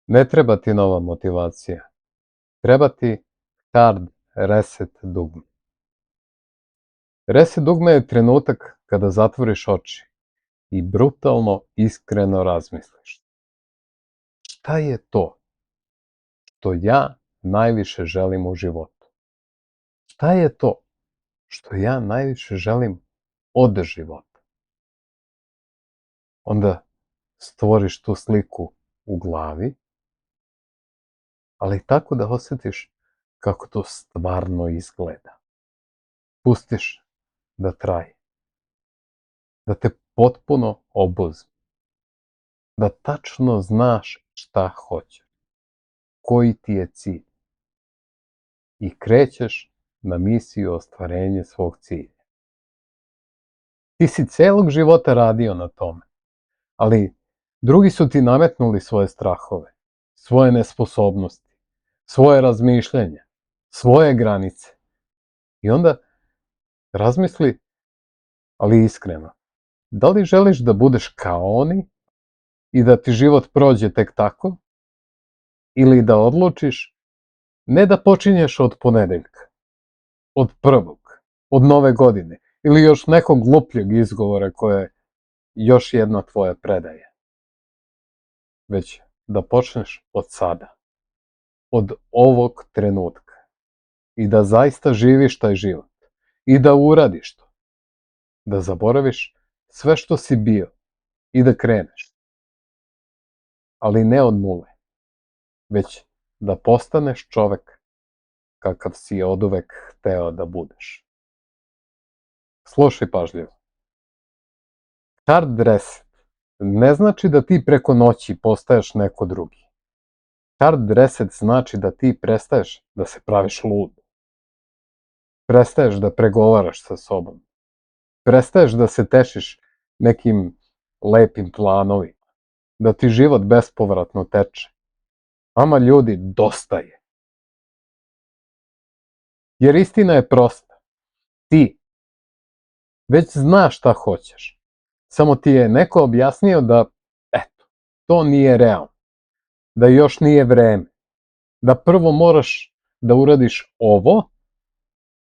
Ne treba ti nova motivacija. Treba ti hard reset dugme. Reset dugme je trenutak kada zatvoriš oči i brutalno iskreno razmisliš. Šta je to što ja najviše želim u životu? Šta je to što ja najviše želim od života? Onda stvoriš tu sliku u glavi, ali tako da osjetiš kako to stvarno izgleda. Pustiš da traje, da te potpuno obuzme, da tačno znaš šta hoćeš, koji ti je cilj i krećeš na misiju ostvarenja svog cilja. Ti si celog života radio na tome, ali drugi su ti nametnuli svoje strahove, svoje nesposobnosti, svoje razmišljanja, svoje granice. I onda razmisli, ali iskreno, da li želiš da budeš kao oni i da ti život prođe tek tako? Ili da odlučiš ne da počinješ od ponedeljka, od prvog, od nove godine ili još nekog glupljeg izgovora koje je još jedna tvoja predaja, već da počneš od sada, od ovog trenutka i da zaista živiš taj život i da uradiš to, da zaboraviš sve što si bio i da kreneš, ali ne od nule, već da postaneš čovek kakav si oduvek hteo da budeš. Slušaj pažljivo. Hard reset ne znači da ti preko noći postaješ neko drugi. Hard reset znači da ti prestaješ da se praviš lud. Prestaješ da pregovaraš sa sobom. Prestaješ da se tešiš nekim lepim planovima. Da ti život bespovratno teče. Ama ljudi, dosta je. Jer istina je prosta. Ti već znaš šta hoćeš. Samo ti je neko objasnio da, eto, to nije realno. Da još nije vreme. Da prvo moraš da uradiš ovo,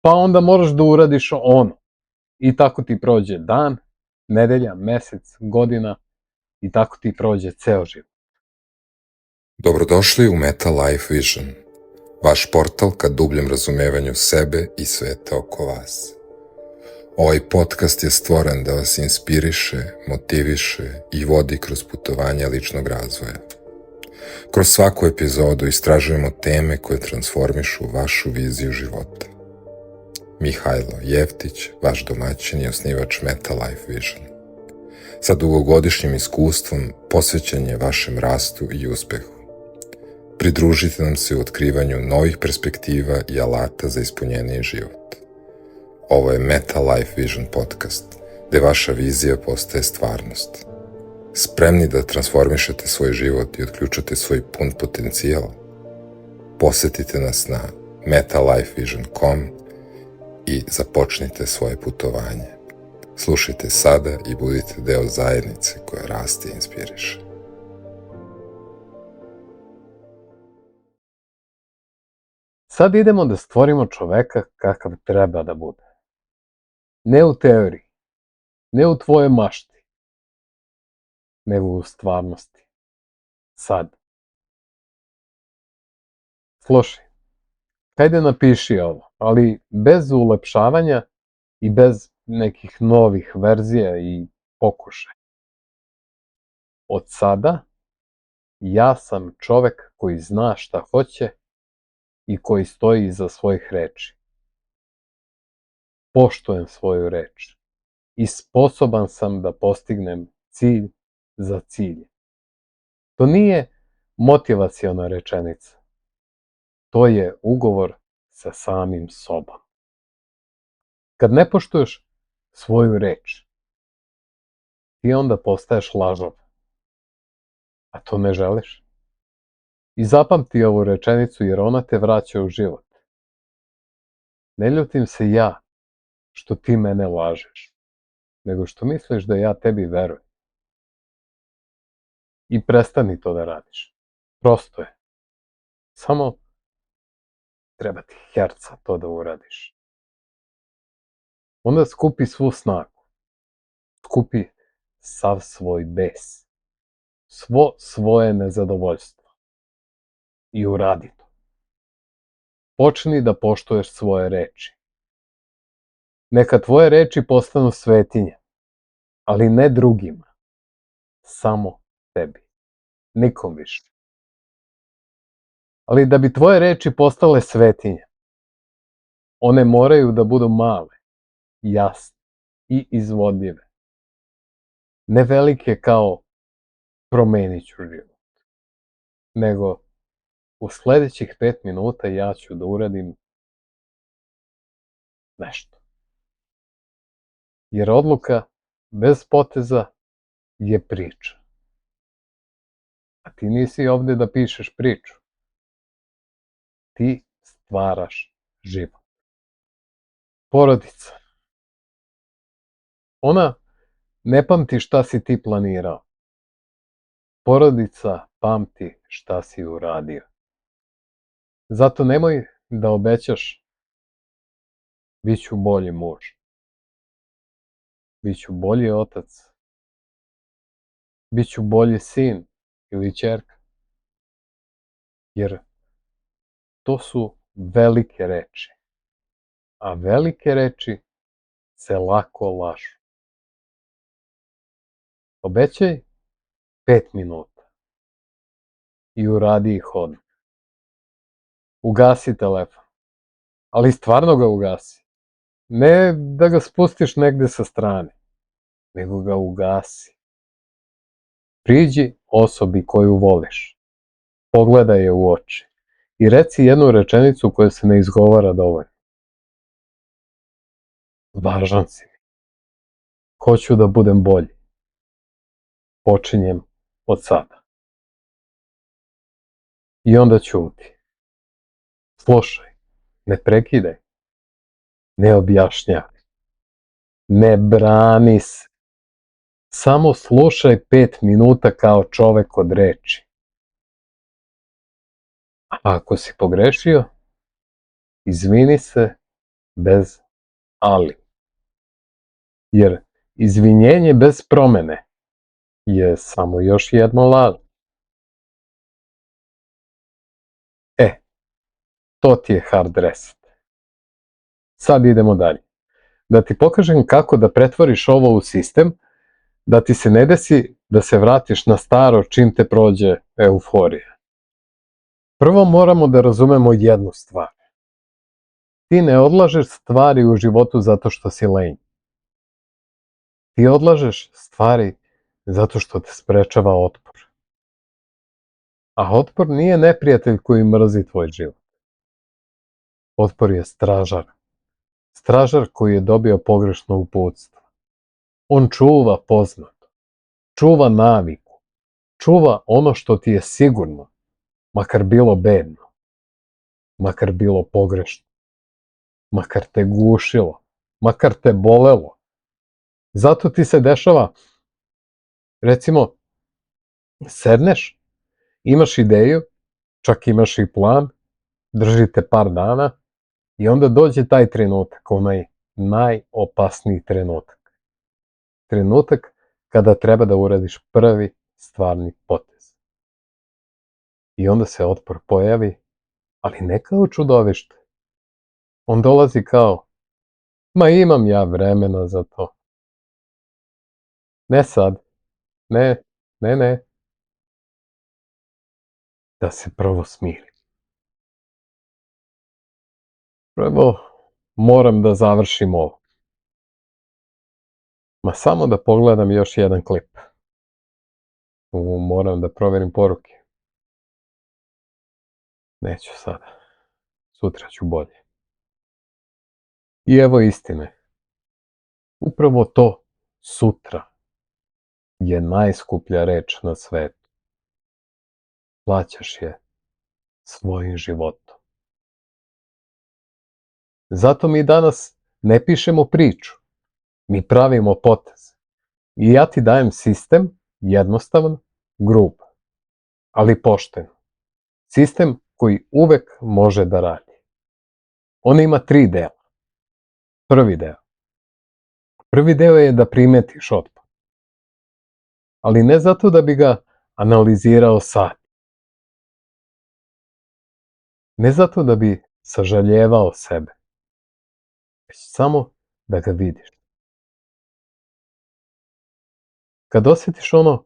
pa onda moraš da uradiš ono. I tako ti prođe dan, nedelja, mesec, godina i tako ti prođe ceo život. Dobrodošli u Meta Life Vision, vaš portal ka dubljem razumevanju sebe i sveta oko vas. Ovaj podcast je stvoren da vas inspiriše, motiviše i vodi kroz putovanja ličnog razvoja. Kroz svaku epizodu istražujemo teme koje transformišu vašu viziju života. Mihajlo Jeftić, vaš domaćin i osnivač Meta Life Vision. Sa dugogodišnjim iskustvom posvećen je vašem rastu i uspehu. Pridružite nam se u otkrivanju novih perspektiva i alata za ispunjeniji život. Ovo je Meta Life Vision podcast, gde vaša vizija postaje stvarnost. Spremni da transformišete svoj život i otključate svoj pun potencijal? Posetite nas na metalifevision.com i započnite svoje putovanje. Slušajte sada i budite deo zajednice koja raste i inspiriše. Sad idemo da stvorimo čoveka kakav treba da bude. Ne u teoriji, ne u tvojoj mašti, nego u stvarnosti. Sad. Slušaj, hajde napiši ovo, ali bez ulepšavanja i bez nekih novih verzija i pokušaja. Od sada ja sam čovek koji zna šta hoće i koji stoji iza svojih reči. Poštujem svoju reč i sposoban sam da postignem cilj za cilj. To nije motivaciona rečenica. To je ugovor sa samim sobom. Kad ne poštuješ svoju reč, ti onda postaješ lažov. A to ne želiš. I zapamti ovu rečenicu jer ona te vraća u život. Ne ljutim se ja što ti mene lažeš, nego što misliš da ja tebi verujem. I prestani to da radiš. Prosto je. Samo treba ti herca to da uradiš. Onda skupi svu snagu. Skupi sav svoj bes. Svo svoje nezadovoljstvo. I uradi to. Počni da poštuješ svoje reči. Neka tvoje reči postanu svetinje, ali ne drugima. Samo tebi. Nikom više. Ali da bi tvoje reči postale svetinje, one moraju da budu male, jasne i izvodljive. Ne velike kao promenit ću život, nego u sledećih 5 minuta ja ću da uradim nešto. Jer odluka bez poteza je priča. A ti nisi ovde da pišeš priču. Ti stvaraš život. Porodica. Ona ne pamti šta si ti planirao. Porodica pamti šta si uradio. Zato nemoj da obećaš bit ću bolji muž. Biću bolji otac. Biću bolji sin ili ćerka. Jer to su velike reči. A velike reči se lako lažu. Obećaj 5 minuta i uradi ih odmah. Ugasi telefon. Ali stvarno ga ugasi. Ne da ga spustiš negde sa strane, nego ga ugasi. Priđi osobi koju voliš. Pogledaj je u oči i reci jednu rečenicu koja se ne izgovara dovoljno. Važan si mi. Hoću da budem bolji. Počinjem od sada. I onda ćuti. Slušaj, ne prekidaj. Ne objašnjavaj. Ne brani se. Samo slušaj 5 minuta kao čovek od reči. A ako si pogrešio, izvini se bez ali. Jer izvinjenje bez promene je samo još jedno laž. To ti je hard reset. Sad idemo dalje. Da ti pokažem kako da pretvoriš ovo u sistem, da ti se ne desi da se vratiš na staro čim te prođe euforija. Prvo moramo da razumemo jednu stvar. Ti ne odlažeš stvari u životu zato što si lenj. Ti odlažeš stvari zato što te sprečava otpor. A otpor nije neprijatelj koji mrzi tvoj život. Otpor je stražar. Stražar koji je dobio pogrešno uputstvo. On čuva poznato. Čuva naviku. Čuva ono što ti je sigurno. Makar bilo bedno. Makar bilo pogrešno. Makar te gušilo. Makar te bolelo. Zato ti se dešava, recimo, sedneš, imaš ideju, čak imaš i plan, držite par dana i onda dođe taj trenutak, onaj najopasniji trenutak. Trenutak kada treba da uradiš prvi stvarni potez. I onda se otpor pojavi, ali ne kao čudovište. On dolazi kao, ma imam ja vremena za to. Ne sad, ne. Da se prvo smirim. Prvo moram da završim ovo. Ma samo da pogledam još jedan klip. Moram da proverim poruke. Neću sada. Sutra ću bolje. I evo istine. Upravo to sutra je najskuplja reč na svetu. Plaćaš je svojim životom. Zato mi danas ne pišemo priču. Mi pravimo potez. I ja ti dajem sistem, jednostavan, grub, ali pošten. sistem koji uvek može da radi. On ima 3 dela. Prvi deo je da primetiš otpor. Ali ne zato da bi ga analizirao sad. Ne zato da bi sažaljevao sebe. Već samo da ga vidiš. Kad osjetiš ono,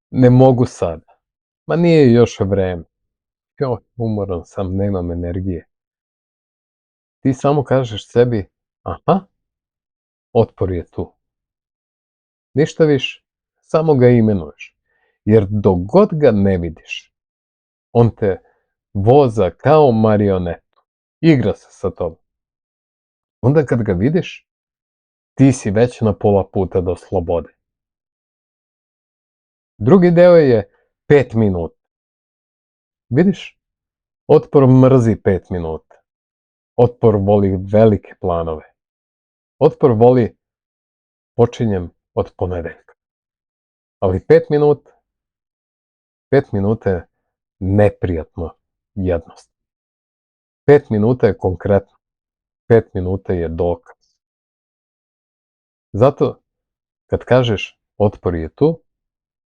ne mogu sada. Ma nije još vreme. Joj, umoran sam, nemam energije. Ti samo kažeš sebi, aha, otpor je tu. Ništa više, samo ga imenuješ. Jer dok god ga ne vidiš, on te voza kao marionetu. Igra se sa tobom. Onda kad ga vidiš, ti si već na pola puta do slobode. Drugi deo je 5 minuta. Vidiš, otpor mrzi 5 minuta. Otpor voli velike planove. Otpor voli počinjem od ponedeljka. Ali 5 minuta je neprijatno jednostavno. 5 minuta je konkretno. 5 minuta je dokaz. Zato, kad kažeš otpor je tu,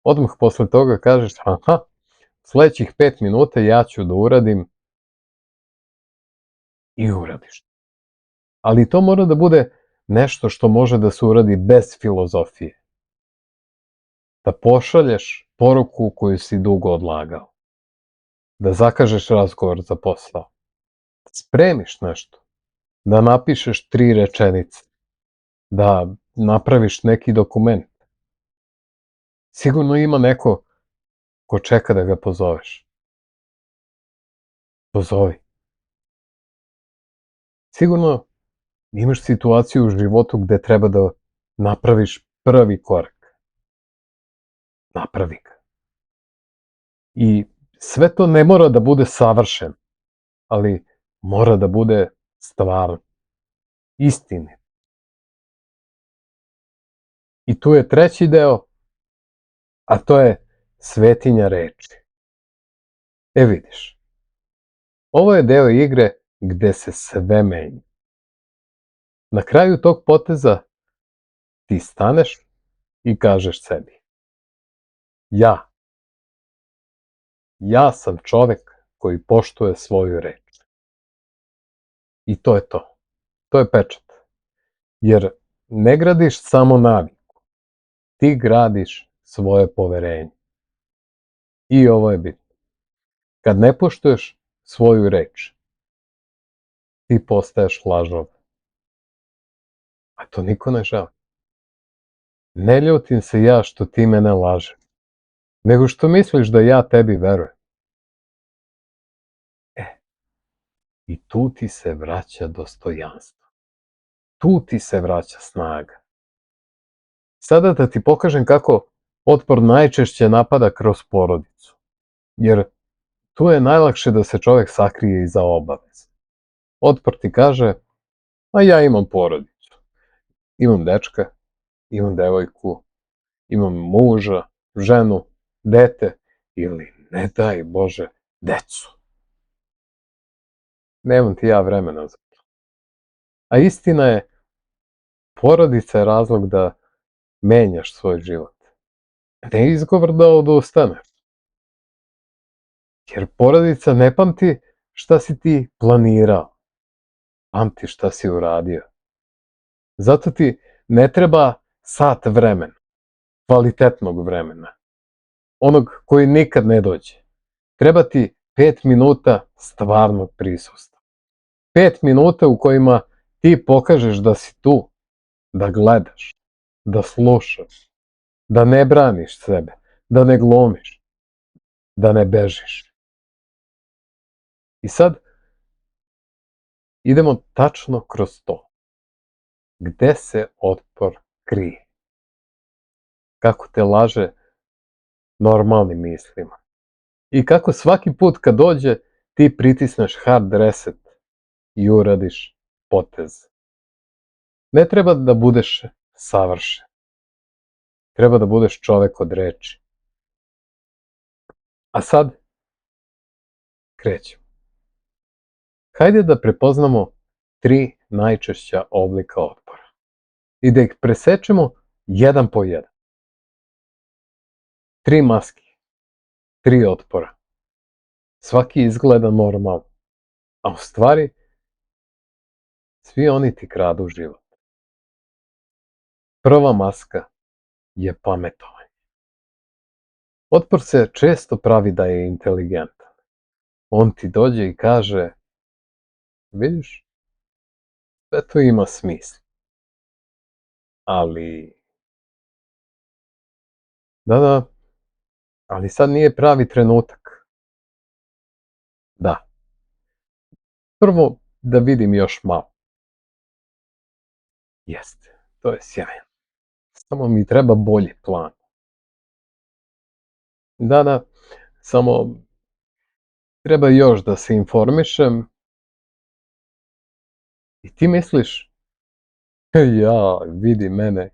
odmah posle toga kažeš, aha, sledećih 5 minuta ja ću da uradim i uradiš. Ali to mora da bude nešto što može da se uradi bez filozofije. Da pošalješ poruku koju si dugo odlagao. Da zakažeš razgovor za posao. Da spremiš nešto. Da napišeš 3 rečenice. Da napraviš neki dokument. Sigurno ima neko ko čeka da ga pozoveš. Pozovi. Sigurno imaš situaciju u životu gde treba da napraviš prvi korak. Napravi ga. I sve to ne mora da bude savršeno, ali mora da bude stvarno, istinit. I tu je treći deo, a to je svetinja reči. Vidiš, ovo je deo igre gde se sve menja. Na kraju tog poteza ti staneš i kažeš sebi, ja sam čovek koji poštuje svoju reč. I to je to. To je pečat. Jer ne gradiš samo naviku. Ti gradiš svoje poverenje. I ovo je bitno. Kad ne poštuješ svoju reč, ti postaješ lažov. A to niko ne želi. Ne ljutim se ja što ti mene lažeš, nego što misliš da ja tebi verujem. I tu ti se vraća dostojanstvo. Tu ti se vraća snaga. Sada da ti pokažem kako otpor najčešće napada kroz porodicu. Jer tu je najlakše da se čovek sakrije iza obaveza. Otpor ti kaže, a ja imam porodicu. Imam dečka, imam devojku, imam muža, ženu, dete ili, ne daj Bože, decu. Nemam ti ja vremena za to. A istina je, porodica je razlog da menjaš svoj život. Ne izgovor da odustaneš. Jer porodica ne pamti šta si ti planirao. Pamti šta si uradio. Zato ti ne treba sat vremena, kvalitetnog vremena. Onog koji nikad ne dođe. Treba ti 5 minuta stvarnog prisustva. 5 minuta u kojima ti pokažeš da si tu, da gledaš, da slušaš, da ne braniš sebe, da ne glumiš, da ne bežiš. I sad idemo tačno kroz to. Gde se otpor krije? Kako te laže normalnim mislima? I kako svaki put kad dođe ti pritisneš hard reset i uradiš potez. Ne treba da budeš savršen. Treba da budeš čovek od reči. A sad, krećemo. Hajde da prepoznamo 3 najčešća oblika otpora i da ih presečemo jedan po jedan. 3 maske, 3 otpora. Svaki izgleda normalno, a u stvari svi oni ti kradu život. Prva maska je pametovanje. Otpor se često pravi da je inteligentan. On ti dođe i kaže, vidiš, sve to ima smisla. Ali, da, ali sad nije pravi trenutak. Da. Prvo da vidim još malo. Jeste, to je sjajno. Samo mi treba bolji plan. Da, samo treba još da se informišem. I ti misliš, ja, vidi mene,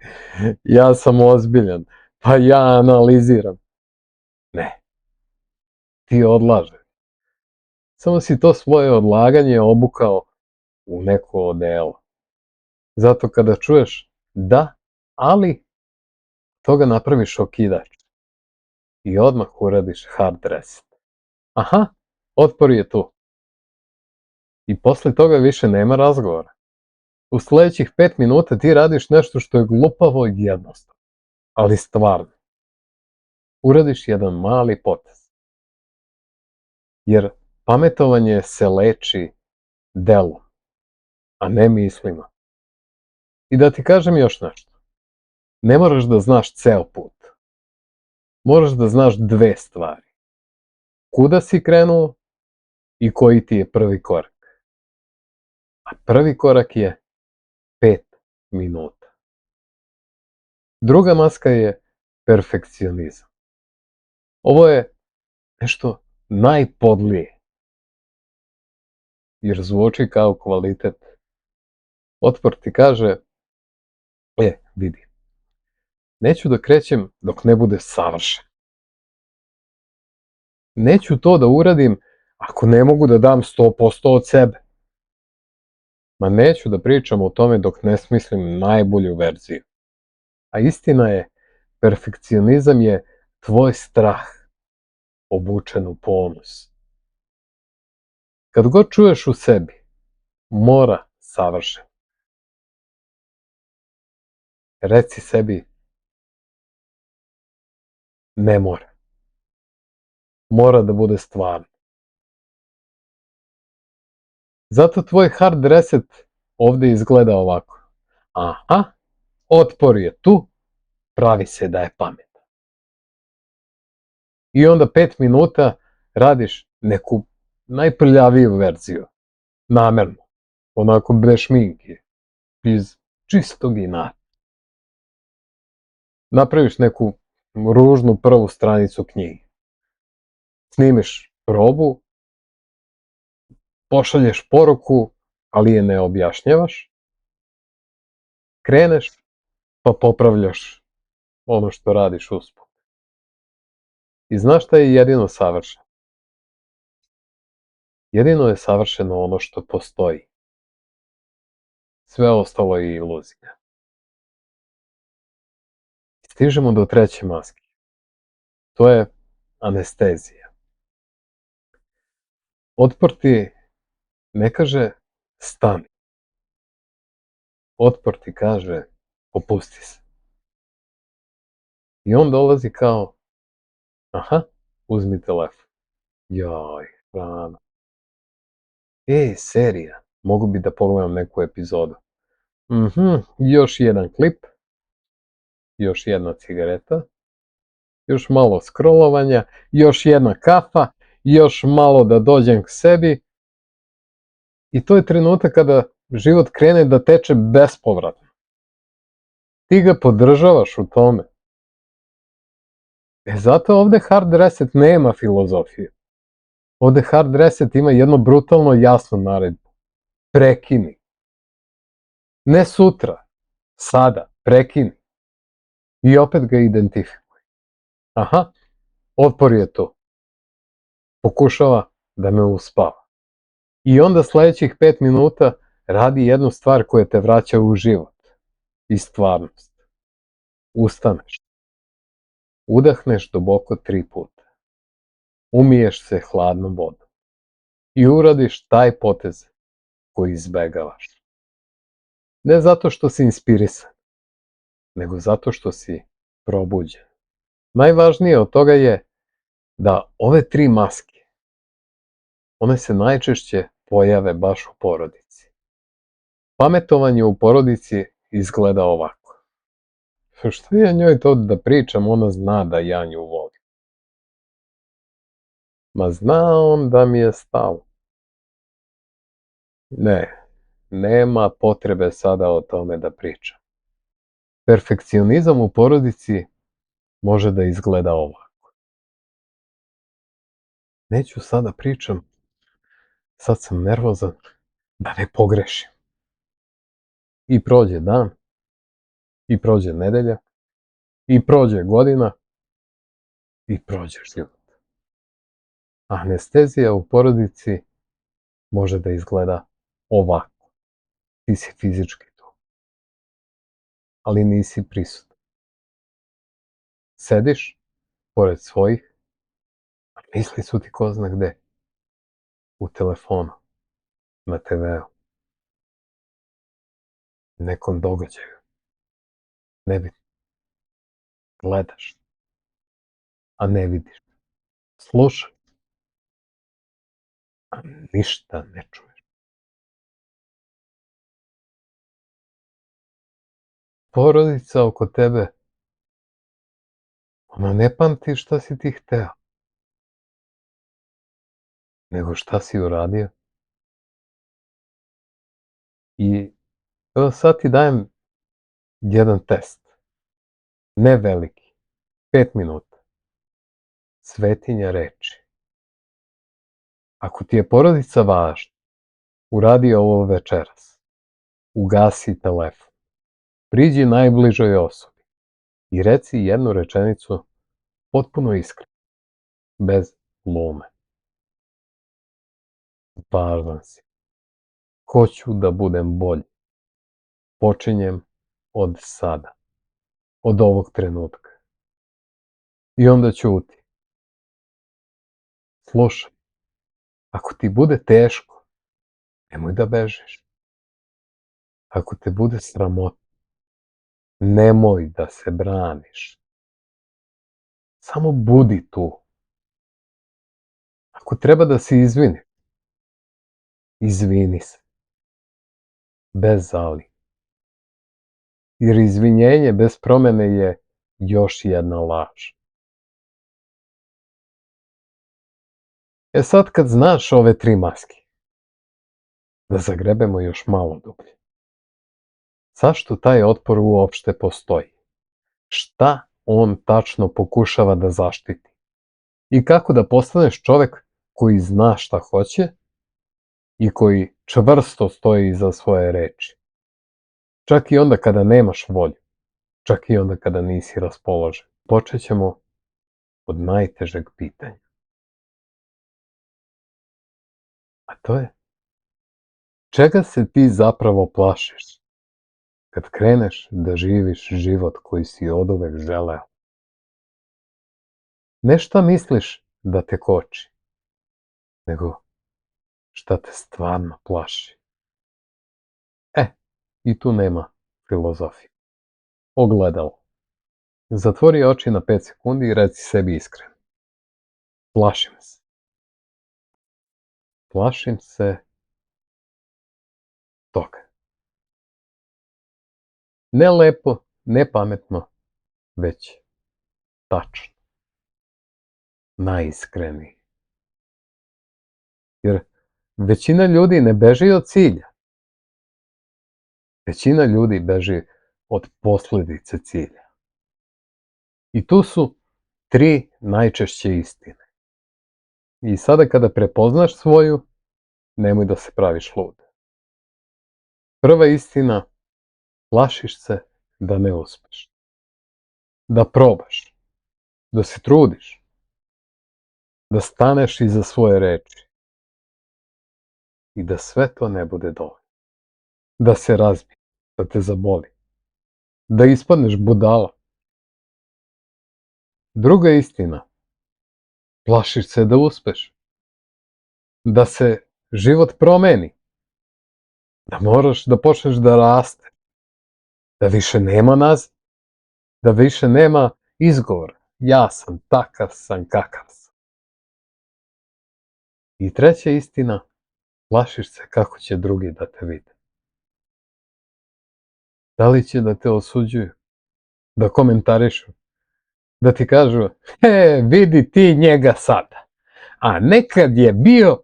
ja sam ozbiljan, pa ja analiziram. Ne, ti odlažeš. Samo si to svoje odlaganje obukao u neko odelo. Zato kada čuješ da, ali, toga napraviš okidač. I odmah uradiš hard reset. Aha, otpor je tu. I posle toga više nema razgovora. U sledećih 5 minuta ti radiš nešto što je glupavo i jednostavno, ali stvarno. Uradiš jedan mali potez. Jer pametovanje se leči delom, a ne mislima. I da ti kažem još nešto. Ne moraš da znaš ceo put. Moraš da znaš 2 stvari. Kuda si krenuo i koji ti je prvi korak. A prvi korak je 5 minuta. Druga maska je perfekcionizam. Ovo je nešto najpodlije. Jer zvuči kao kvalitet. Otpor ti kaže, vidi, neću da krećem dok ne bude savršen. Neću to da uradim ako ne mogu da dam 100% od sebe. Ma neću da pričam o tome dok ne smislim najbolju verziju. A istina je, perfekcionizam je tvoj strah obučen u ponos. Kad god čuješ u sebi, mora savršen. Reci sebi, ne mora. Mora da bude stvarno. Zato tvoj hard reset ovde izgleda ovako. Aha, otpor je tu, pravi se da je pametan. I onda 5 minuta radiš neku najprljaviju verziju. Namerno. Onako bez šminke. Iz čistog inata. Napraviš neku ružnu prvu stranicu knjige. Snimiš probu, pošalješ poruku, ali je ne objašnjavaš. Kreneš, pa popravljaš ono što radiš usput. I znaš šta je jedino savršeno? Jedino je savršeno ono što postoji. Sve ostalo je iluzija. Stižemo do 3. maske. To je anestezija. Otpor ti ne kaže stani. Otpor ti kaže opusti se. I on dolazi kao aha, uzmi telefon. Joj, rano. Serija. Mogu bi da pogledam neku epizodu. Još jedan klip. Još jedna cigareta. Još malo scrollovanja. Još jedna kafa. Još malo da dođem k sebi. I to je trenutak kada život krene da teče bespovratno. Ti ga podržavaš u tome. Zato ovde hard reset nema filozofije. Ovde hard reset ima jedno brutalno jasno naredbu. Prekini. Ne sutra, sada, prekini. I opet ga identifikuj. Aha, otpor je tu. Pokušava da me uspava. I onda sljedećih 5 minuta radi jednu stvar koja te vraća u život i stvarnost. Ustaneš, udahneš duboko 3 puta, umiješ se hladnom vodom i uradiš taj potez koji izbegavaš. Ne zato što si inspirisan, nego zato što si probuđen. Najvažnije od toga je da ove 3 maske, one se najčešće pojave baš u porodici. Pametovanje u porodici izgleda ovako. Što ja njoj to da pričam, ona zna da ja nju volim. Ma zna on da mi je stalo. Ne, nema potrebe sada o tome da pričam. Perfekcionizam u porodici može da izgleda ovako. Neću sada pričam, sad sam nervozan, da ne pogrešim. I prođe dan, i prođe nedelja, i prođe godina, i prođe život. Anestezija u porodici može da izgleda ovako. Ti si fizički tu, ali nisi prisutan. Sediš pored svojih, a misli su ti ko zna gde. U telefonu, na TV-u, nekom događaju. Nebitno. Gledaš, a ne vidiš. Slušaš, a ništa ne čuješ. Porodica oko tebe, ona ne pamti šta si ti hteo, nego šta si uradio. I evo sad ti dajem jedan test. Ne veliki. 5 minuta. Svetinja reči. Ako ti je porodica važna, uradi ovo večeras. Ugasi telefon. Priđi najbližoj osobi i reci jednu rečenicu potpuno iskreno, bez glume. Važan si. Hoću da budem bolji. Počinjem od sada. Od ovog trenutka. I onda ćuti. Slušaj. Ako ti bude teško, nemoj da bežiš. Ako te bude sramota, nemoj da se braniš. Samo budi tu. Ako treba da se izvini, izvini se. Bez ali. Jer izvinjenje bez promene je još jedna laž. E sad kad znaš ove 3 maske, da zagrebemo još malo dublje. Zašto taj otpor uopšte postoji? Šta on tačno pokušava da zaštiti? I kako da postaneš čovek koji zna šta hoće i koji čvrsto stoji iza svoje reči? Čak i onda kada nemaš volju, čak i onda kada nisi raspoložen. Počet ćemo od najtežeg pitanja. A to je, čega se ti zapravo plašiš kad kreneš da živiš život koji si oduvek želeo? Ne šta misliš da te koči, nego šta te stvarno plaši. I tu nema filozofije. Ogledalo. Zatvori oči na 5 sekundi i reci sebi iskreno. Plašim se. Plašim se toga. Ne lepo, ne pametno, već tačno. Najiskreniji. Jer većina ljudi ne beži od cilja. Većina ljudi beži od posljedice cilja. I tu su 3 najčešće istine. I sada kada prepoznaš svoju, nemoj da se praviš lud. Prva istina, plašiš se da ne uspeš. Da probaš. Da se trudiš. Da staneš iza svoje reči. i da sve to ne bude dovoljno. Da se razbije, da te zaboli, da ispadneš budala. Druga istina, plašiš se da uspeš, da se život promeni, da moraš da počneš da raste, da više nema nazad, da više nema izgovora. Ja sam takav sam kakav sam. I treća istina, plašiš se kako će drugi da te vide. Da li će da te osuđuju, da komentarišu, da ti kažu, vidi ti njega sada, a nekad je bio.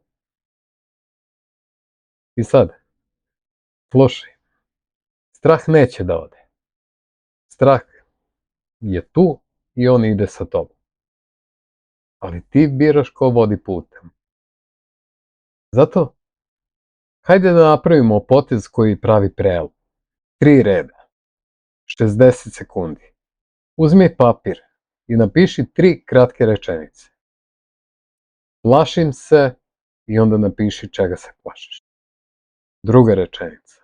I sad, slušaj, strah neće da ode. Strah je tu i on ide sa tobom. Ali ti biraš ko vodi putem. Zato, hajde da napravimo potez koji pravi prelom. 3 reda, 60 sekundi. Uzmi papir i napiši 3 kratke rečenice. Plašim se i onda napiši čega se plašiš. Druga rečenica.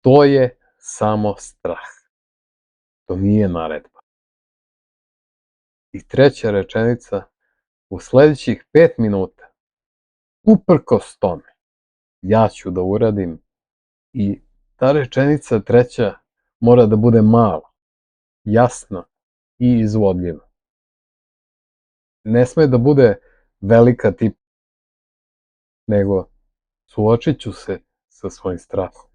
To je samo strah. To nije naredba. I treća rečenica, u sledećih 5 minuta, uprkos tome, ja ću da uradim i ta rečenica treća mora da bude mala, jasna i izvodljiva. Ne sme da bude velika tip, nego suočit ću se sa svojim strahom.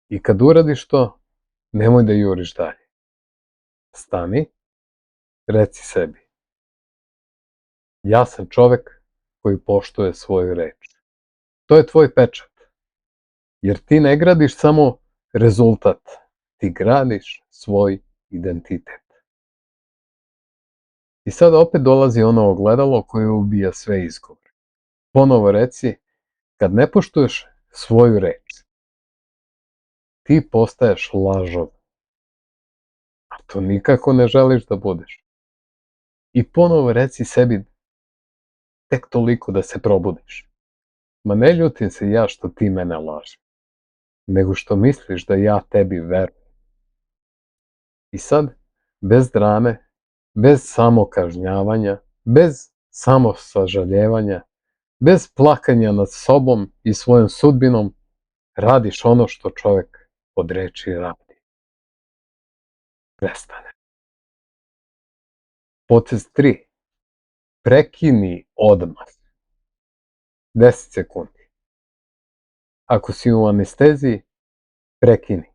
I kad uradiš to, nemoj da juriš dalje. Stani, reci sebi. Ja sam čovek koji poštuje svoju reč. To je tvoj pečat. Jer ti ne gradiš samo rezultat, ti gradiš svoj identitet. I sad opet dolazi ono ogledalo koje ubija sve izgovore. Ponovo reci, kad ne poštuješ svoju reč, ti postaješ lažov. A to nikako ne želiš da budeš. I ponovo reci sebi tek toliko da se probudiš. Ma ne ljutim se ja što ti mene lažeš, nego što misliš da ja tebi verujem. I sad, bez drame, bez samokažnjavanja, bez samosažaljevanja, bez plakanja nad sobom i svojom sudbinom, radiš ono što čovek od reči radi. Prestane. Potez 3. Prekini odmah. 10 sekundi. Ako si u anesteziji, prekini.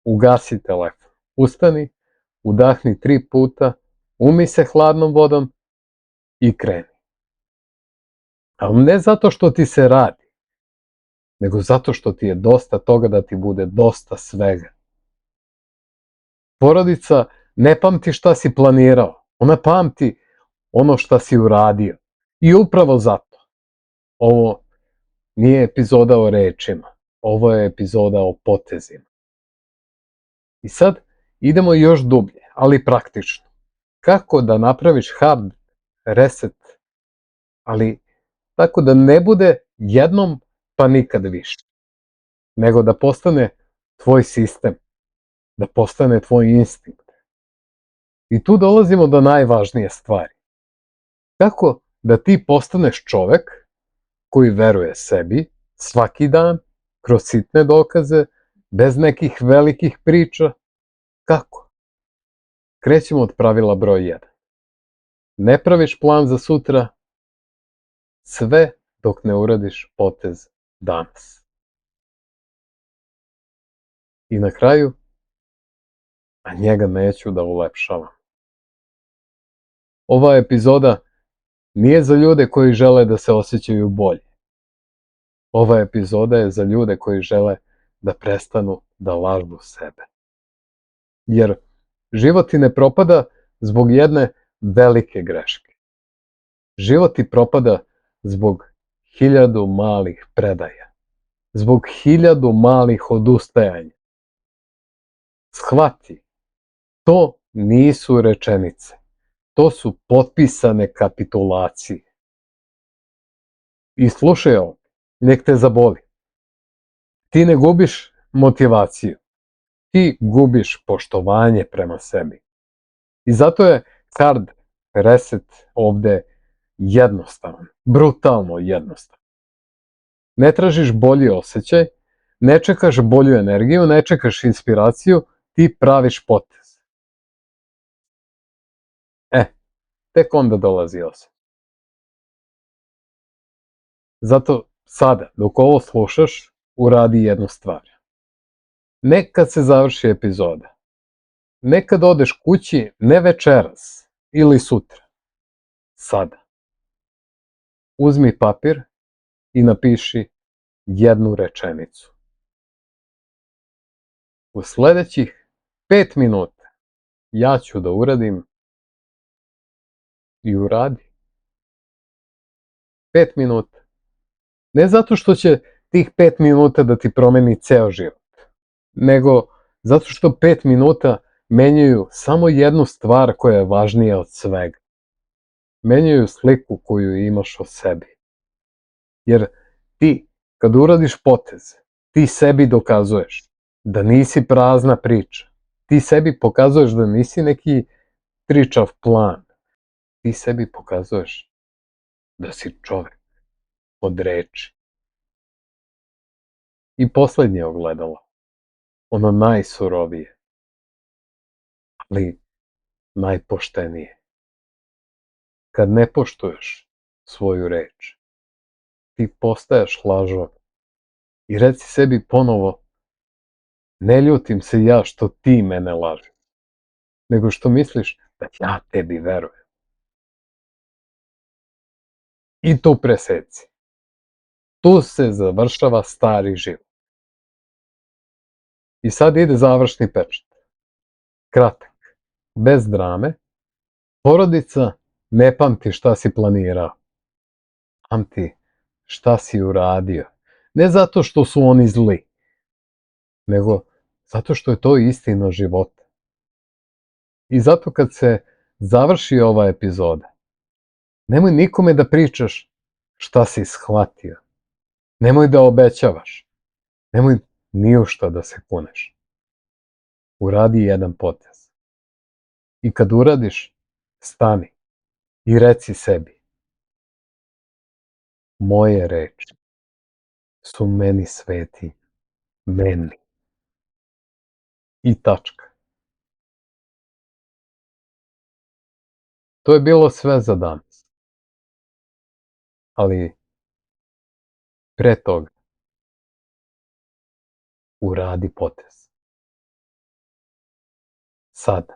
Ugasi telefon. Ustani, udahni 3 puta, umij se hladnom vodom i kreni. Ali ne zato što ti se radi, nego zato što ti je dosta toga da ti bude dosta svega. Porodica ne pamti šta si planirao, ona pamti ono šta si uradio. I upravo zato, ovo nije epizoda o rečima, ovo je epizoda o potezima. I sad idemo još dublje, ali praktično. Kako da napraviš hard reset, ali tako da ne bude jednom pa nikad više, nego da postane tvoj sistem, da postane tvoj instinkt. I tu dolazimo do najvažnije stvari. Kako da ti postaneš čovek koji veruje sebi svaki dan, kroz sitne dokaze, bez nekih velikih priča? Kako? Krećemo od pravila broj 1. Ne praviš plan za sutra, sve dok ne uradiš potez danas. I na kraju, a njega neću da ulepšavam. Ova epizoda nije za ljude koji žele da se osjećaju bolje. Ova epizoda je za ljude koji žele da prestanu da lažu sebe. Jer život ti ne propada zbog jedne velike greške. Život ti propada zbog 1000 malih predaja. Zbog 1000 malih odustajanja. Shvati, to nisu rečenice. To su potpisane kapitulacije. I slušaj ovo, nek te zaboli. Ti ne gubiš motivaciju. Ti gubiš poštovanje prema sebi. I zato je hard reset ovde jednostavan, brutalno jednostavan. Ne tražiš bolji osjećaj, ne čekaš bolju energiju, ne čekaš inspiraciju, ti praviš potez. Tek onda dolazi osjećaj. Zato sada, dok ovo slušaš, uradi jednu stvar. Ne kad se završi epizoda, ne kad odeš kući, ne večeras ili sutra, sada. Uzmi papir i napiši jednu rečenicu. U sledećih 5 minuta ja ću da uradim i uradi. 5 minuta. Ne zato što će tih 5 minuta da ti promeni ceo život, nego zato što 5 minuta menjaju samo jednu stvar koja je važnija od svega. Menjaju sliku koju imaš o sebi. Jer ti, kad uradiš potez, ti sebi dokazuješ da nisi prazna priča. Ti sebi pokazuješ da nisi neki tričav plan. Ti sebi pokazuješ da si čovek od reči. I poslednje ogledalo, ono najsurovije, ali najpoštenije. Kad ne poštuješ svoju reč, ti postaješ lažov. I reci sebi ponovo, ne ljutim se ja što ti mene lažeš, nego što misliš da ja tebi verujem. I tu preseci. Tu se završava stari život. I sad ide završni pečat. Kratak, bez drame. Porodica ne pamti šta si planirao. Pamti šta si uradio. Ne zato što su oni zli, nego zato što je to istina života. I zato kad se završi ova epizoda, nemoj nikome da pričaš šta si shvatio. Nemoj da obećavaš. Nemoj ni u šta da se kuneš. Uradi jedan potez. I kad uradiš, stani i reci sebi: moje reči su meni sveti, meni. I tačka. To je bilo sve za danas. Ali pre toga uradi potez. Sad.